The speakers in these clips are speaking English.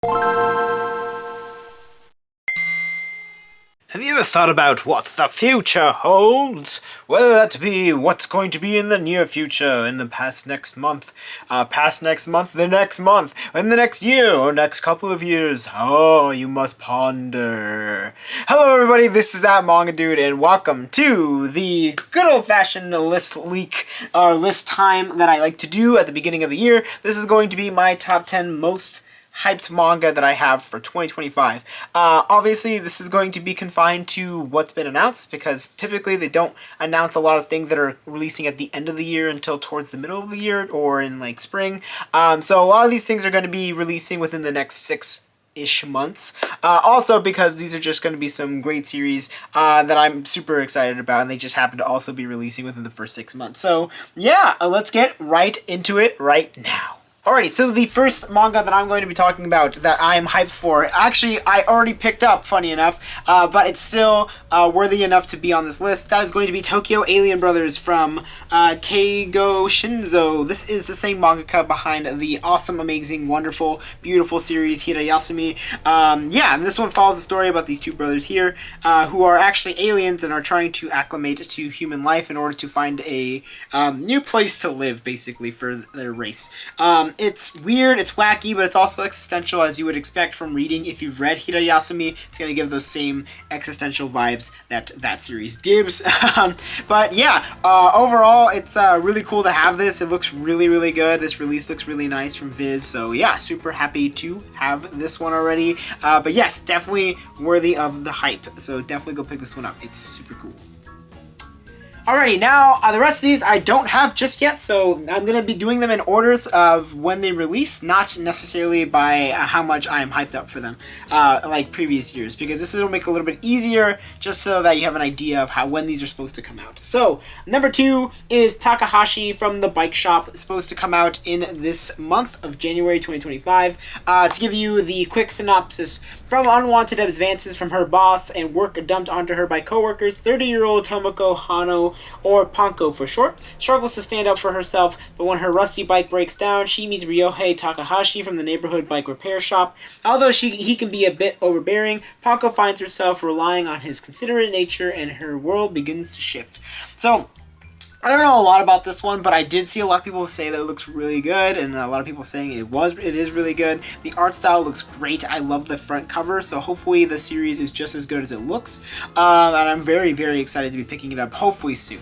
Have you ever thought about what the future holds? Whether that be what's going to be in the near future, in the next month, the next month, in the next year, or next couple of years? Oh, you must ponder. Hello everybody, this is that Manga Dude, and welcome to the good old-fashioned list time that I like to do at the beginning of the year. This is going to be my top 10 most hyped manga that I have for 2025. Obviously, this is going to be confined to what's been announced, because typically they don't announce a lot of things that are releasing at the end of the year until towards the middle of the year or in like spring. So a lot of these things are going to be releasing within the next 6-ish months. Also because these are just going to be some great series that I'm super excited about, and they just happen to also be releasing within the first 6 months. So yeah, let's get right into it right now. Alrighty, so the first manga that I'm going to be talking about that I'm hyped for, actually I already picked up, funny enough, but it's still worthy enough to be on this list. That is going to be Tokyo Alien Brothers from Keigo Shinzo. This is the same mangaka behind the awesome, amazing, wonderful, beautiful series Hirayasumi. Yeah, and this one follows a story about these two brothers here who are actually aliens and are trying to acclimate to human life in order to find a new place to live, basically, for their race. It's weird, it's wacky, but it's also existential, as you would expect from reading. If you've read Hirayasumi, it's going to give those same existential vibes that that series gives. But yeah, overall, it's really cool to have this. It looks really, really good. This release looks really nice from Viz, so yeah, super happy to have this one already. But yes, definitely worthy of the hype, so definitely go pick this one up. It's super cool. Alrighty, now the rest of these I don't have just yet, so I'm going to be doing them in orders of when they release, not necessarily by how much I'm hyped up for them, like previous years, because this will make it a little bit easier, just so that you have an idea of when these are supposed to come out. So, number 2 is Takahashi from the Bike Shop. It's supposed to come out in this month of January 2025. To give you the quick synopsis, from unwanted advances from her boss and work dumped onto her by coworkers, 30-year-old Tomoko Hano, or Panko for short, struggles to stand up for herself, but when her rusty bike breaks down, she meets Ryohei Takahashi from the neighborhood bike repair shop. Although he can be a bit overbearing, Panko finds herself relying on his considerate nature, and her world begins to shift. So, I don't know a lot about this one, but I did see a lot of people say that it looks really good, and a lot of people saying it is really good. The art style looks great. I love the front cover, so hopefully the series is just as good as it looks. And I'm very, very excited to be picking it up, hopefully soon.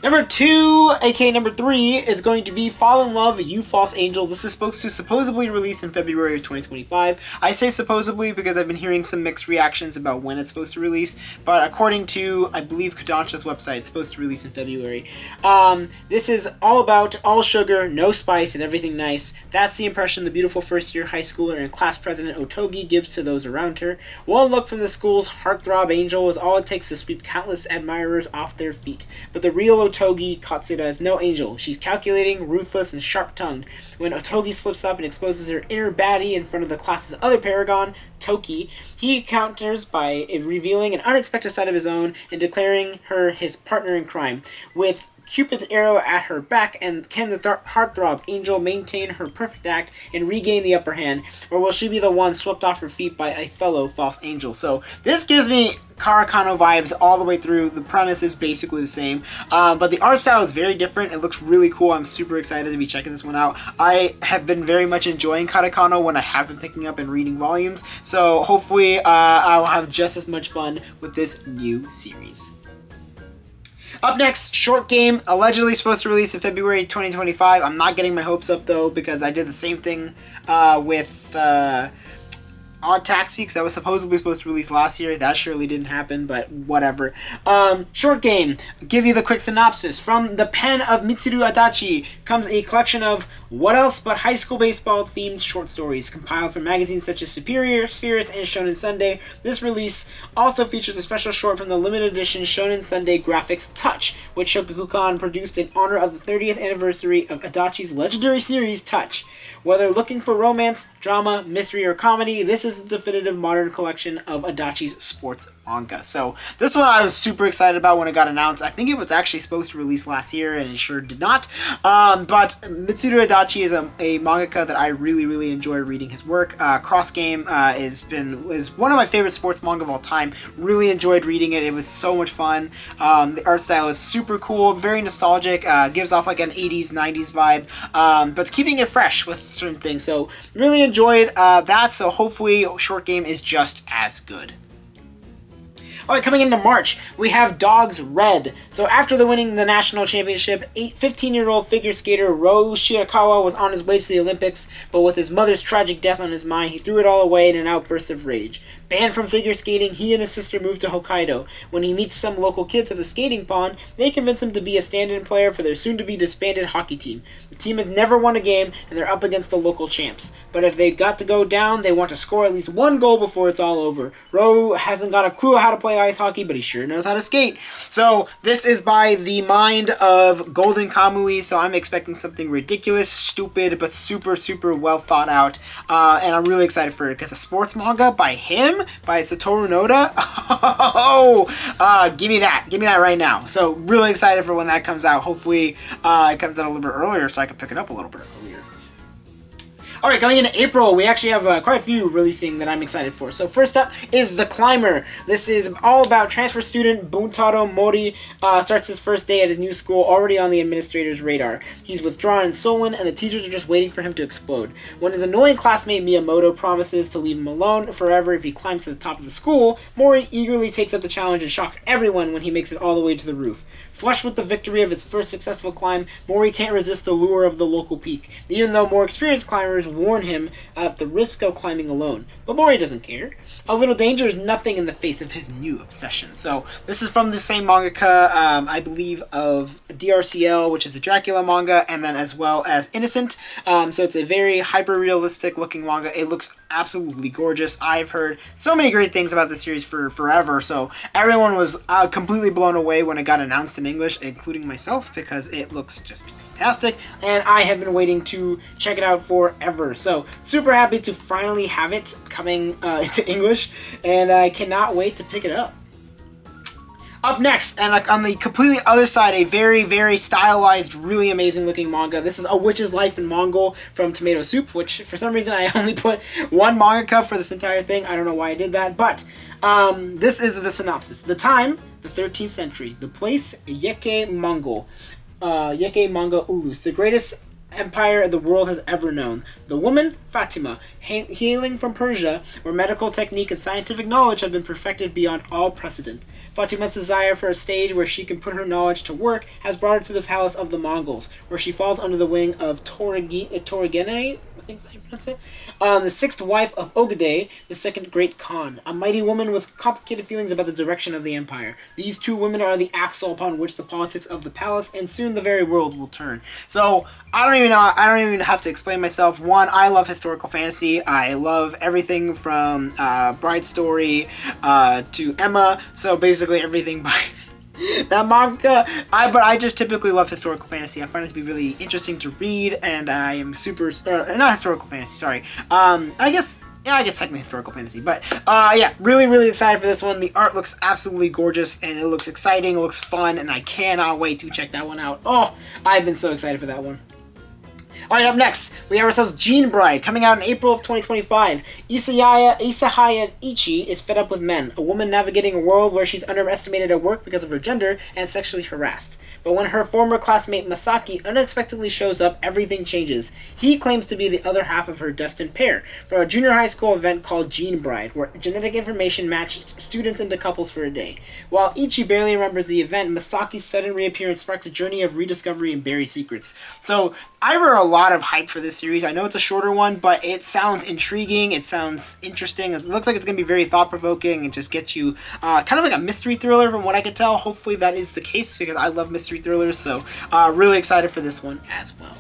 Number 2, aka number 3, is going to be Fall in Love, You False Angel. This is supposed to supposedly release in February of 2025. I say supposedly because I've been hearing some mixed reactions about when it's supposed to release, but according to, I believe, Kodansha's website, it's supposed to release in February. This is all about all sugar, no spice, and everything nice. That's the impression the beautiful first-year high schooler and class president Otogi gives to those around her. One look from the school's heartthrob angel is all it takes to sweep countless admirers off their feet. But the real Otogi Katsuda is no angel. She's calculating, ruthless, and sharp-tongued. When Otogi slips up and exposes her inner baddie in front of the class's other paragon, Toki, he counters by revealing an unexpected side of his own and declaring her his partner in crime. With Cupid's arrow at her back, and can the heartthrob angel maintain her perfect act and regain the upper hand, or will she be the one swept off her feet by a fellow false angel? So this gives me Karakano vibes all the way through. The premise is basically the same, but the art style is very different. It looks really cool. I'm super excited to be checking this one out. I have been very much enjoying Karakano when I have been picking up and reading volumes, so hopefully I'll have just as much fun with this new series. Up next, Short Game, allegedly supposed to release in February 2025. I'm not getting my hopes up, though, because I did the same thing with Odd Taxi, because that was supposedly supposed to release last year. That surely didn't happen, but whatever. Short Game, give you the quick synopsis. From the pen of Mitsuru Adachi comes a collection of what else but high school baseball themed short stories compiled from magazines such as Superior, Spirits, and Shonen Sunday. This release also features a special short from the limited edition Shonen Sunday graphics Touch, which Shogakukan produced in honor of the 30th anniversary of Adachi's legendary series Touch. Whether looking for romance, drama, mystery, or comedy, this is the definitive modern collection of Adachi's sports manga. So this one I was super excited about when it got announced. I think it was actually supposed to release last year, and it sure did not. But Mitsuru Adachi is a mangaka that I really enjoy reading his work. Cross Game is one of my favorite sports manga of all time. Really enjoyed reading it. It was so much fun. The art style is super cool, very nostalgic, gives off like an 80s, 90s vibe, but keeping it fresh with certain things. So really enjoyed that, so hopefully Short Game is just as good. Alright, coming into March, we have Dogs Red. So after winning the national championship, 15-year-old figure skater Rou Shirakawa was on his way to the Olympics, but with his mother's tragic death on his mind, he threw it all away in an outburst of rage. Banned from figure skating, he and his sister moved to Hokkaido. When he meets some local kids at the skating pond, they convince him to be a stand-in player for their soon-to-be disbanded hockey team. The team has never won a game, and they're up against the local champs. But if they got to go down, they want to score at least one goal before it's all over. Rou hasn't got a clue how to play ice hockey, but he sure knows how to skate. So this is by the mind of Golden Kamui, so I'm expecting something ridiculous, stupid, but super well thought out. And I'm really excited for it, because a sports manga by him, by Satoru Noda, give me that right now. So really excited for when that comes out. Hopefully it comes out a little bit earlier so I can pick it up a little bit earlier. Alright, going into April, we actually have quite a few releasing that I'm excited for. So first up is The Climber. This is all about transfer student Buntaro Mori. Starts his first day at his new school already on the administrator's radar. He's withdrawn and sullen, and the teachers are just waiting for him to explode. When his annoying classmate Miyamoto promises to leave him alone forever if he climbs to the top of the school, Mori eagerly takes up the challenge and shocks everyone when he makes it all the way to the roof. Flushed with the victory of his first successful climb, Mori can't resist the lure of the local peak, even though more experienced climbers warn him at the risk of climbing alone. But Mori doesn't care. A little danger is nothing in the face of his new obsession. So this is from the same mangaka, I believe, of DRCL, which is the Dracula manga, and then as well as Innocent. So it's a very hyper-realistic looking manga. It looks absolutely gorgeous. I've heard so many great things about this series for forever, so everyone was completely blown away when it got announced in English, including myself, because it looks just fantastic, and I have been waiting to check it out forever. So super happy to finally have it coming into English, and I cannot wait to pick it up. Up next, and on the completely other side, a very stylized, really amazing looking manga. This is A Witch's Life in Mongol from Tomato Soup, which for some reason I only put one mangaka for this entire thing. I don't know why I did that, but this is the synopsis. The time, the 13th century. The place, Yeke Mongol. Yeke Manga Ulus, the greatest empire the world has ever known. The woman, Fatima, hailing from Persia, where medical technique and scientific knowledge have been perfected beyond all precedent. Fatima's desire for a stage where she can put her knowledge to work has brought her to the palace of the Mongols, where she falls under the wing of Torigene, I think that's how you pronounce it, the sixth wife of Ogedei, the second great Khan, a mighty woman with complicated feelings about the direction of the empire. These two women are the axle upon which the politics of the palace and soon the very world will turn. So I don't even have to explain myself. One, I love historical fantasy. I love everything from Bride Story to Emma. So basically everything by that manga. But I just typically love historical fantasy. I find it to be really interesting to read, and I am not historical fantasy. Sorry. I guess technically historical fantasy, but yeah, really excited for this one. The art looks absolutely gorgeous, and it looks exciting, it looks fun, and I cannot wait to check that one out. Oh, I've been so excited for that one. Alright, up next, we have ourselves Gan Bride, coming out in April of 2025. Isahaya Ichi is fed up with men, a woman navigating a world where she's underestimated at work because of her gender and sexually harassed. But when her former classmate Masaki unexpectedly shows up, everything changes. He claims to be the other half of her destined pair, from a junior high school event called Gan Bride, where genetic information matched students into couples for a day. While Ichi barely remembers the event, Masaki's sudden reappearance sparks a journey of rediscovery and buried secrets. So, I've heard a lot of hype for this series. I know it's a shorter one, but it sounds intriguing, it sounds interesting, it looks like it's going to be very thought-provoking and just get you kind of like a mystery thriller from what I could tell. Hopefully that is the case, because I love mystery thrillers, so really excited for this one as well.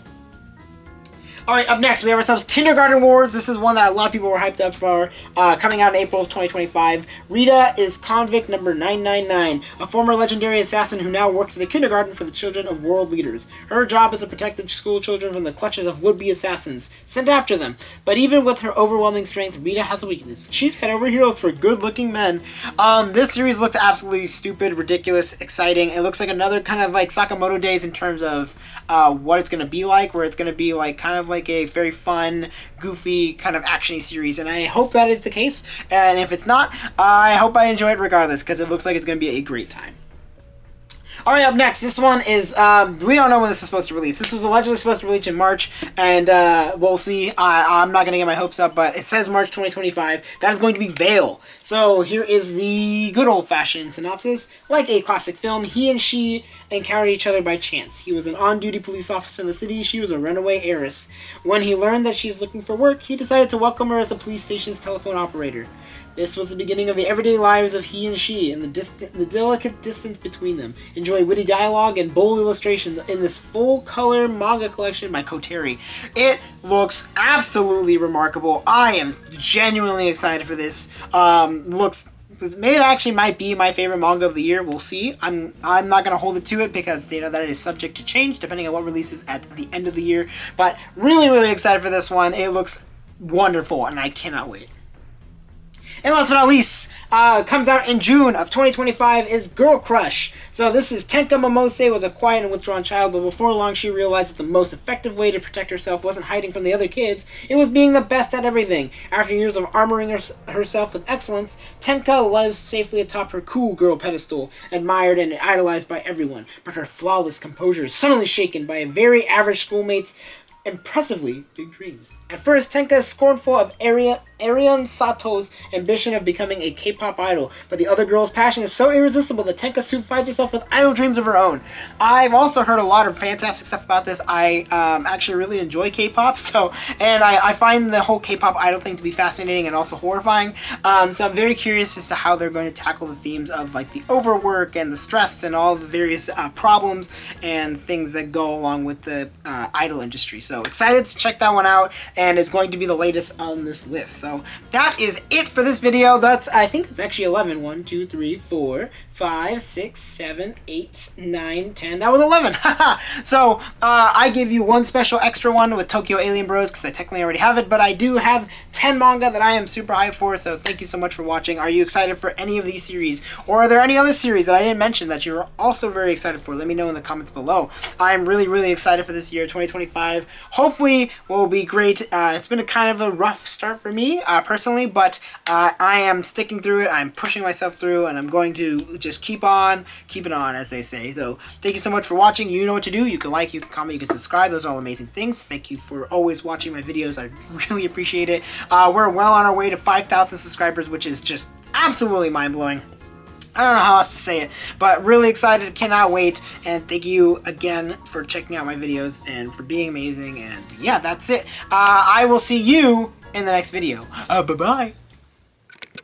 Alright, up next, we have ourselves Kindergarten Wars. This is one that a lot of people were hyped up for, coming out in April of 2025. Rita is convict number 999, a former legendary assassin who now works at a kindergarten for the children of world leaders. Her job is to protect the school children from the clutches of would-be assassins sent after them. But even with her overwhelming strength, Rita has a weakness. She's head over heels for good-looking men. This series looks absolutely stupid, ridiculous, exciting. It looks like another kind of like Sakamoto Days in terms of what it's going to be like, where it's going to be like kind of like a very fun, goofy, kind of actiony series, and I hope that is the case, and if it's not, I hope I enjoy it regardless, because it looks like it's going to be a great time. Alright, up next, this one is, we don't know when this is supposed to release. This was allegedly supposed to release in March, and we'll see. I'm not going to get my hopes up, but it says March 2025. That is going to be Veil. So here is the good old-fashioned synopsis. Like a classic film, he and she encountered each other by chance. He was an on-duty police officer in the city. She was a runaway heiress. When he learned that she was looking for work, he decided to welcome her as a police station's telephone operator. This was the beginning of the everyday lives of he and she, and the delicate distance between them. Enjoy witty dialogue and bold illustrations in this full-color manga collection by Koteri. It looks absolutely remarkable. I am genuinely excited for this. It actually might be my favorite manga of the year. We'll see. I'm not going to hold it to it because they know that it is subject to change depending on what releases at the end of the year. But really, really excited for this one. It looks wonderful, and I cannot wait. And last but not least, comes out in June of 2025 is Girl Crush. So this is Tenka Momose was a quiet and withdrawn child, but before long she realized that the most effective way to protect herself wasn't hiding from the other kids, it was being the best at everything. After years of armoring herself with excellence, Tenka lives safely atop her cool girl pedestal, admired and idolized by everyone. But her flawless composure is suddenly shaken by a very average schoolmate's impressively big dreams. At first, Tenka is scornful of Arion Sato's ambition of becoming a K-pop idol, but the other girl's passion is so irresistible that Tenka soon finds herself with idol dreams of her own. I've also heard a lot of fantastic stuff about this. I actually really enjoy K-pop, and I find the whole K-pop idol thing to be fascinating and also horrifying. So I'm very curious as to how they're going to tackle the themes of like the overwork and the stress and all the various problems and things that go along with the idol industry. So excited to check that one out, and it's going to be the latest on this list. So that is it for this video. I think it's actually 11. 1, 2, 3, 4, 5, 6, 7, 8, 9, 10. That was 11. So I gave you one special extra one with Tokyo Alien Bros because I technically already have it, but I do have 10 manga that I am super hyped for, so thank you so much for watching. Are you excited for any of these series, or are there any other series that I didn't mention that you're also very excited for? Let me know in the comments below. I'm really, really excited for this year, 2025. Hopefully will be great. It's been a kind of a rough start for me personally, but I am sticking through it. I'm pushing myself through, and I'm going to just keep on keeping on, as they say. So thank you so much for watching. You know what to do. You can like, you can comment, you can subscribe. Those are all amazing things. Thank you for always watching my videos. I really appreciate it. We're well on our way to 5,000 subscribers, which is just absolutely mind-blowing. I don't know how else to say it, but really excited, cannot wait, and thank you again for checking out my videos and for being amazing, and yeah, that's it. I will see you in the next video. Bye-bye.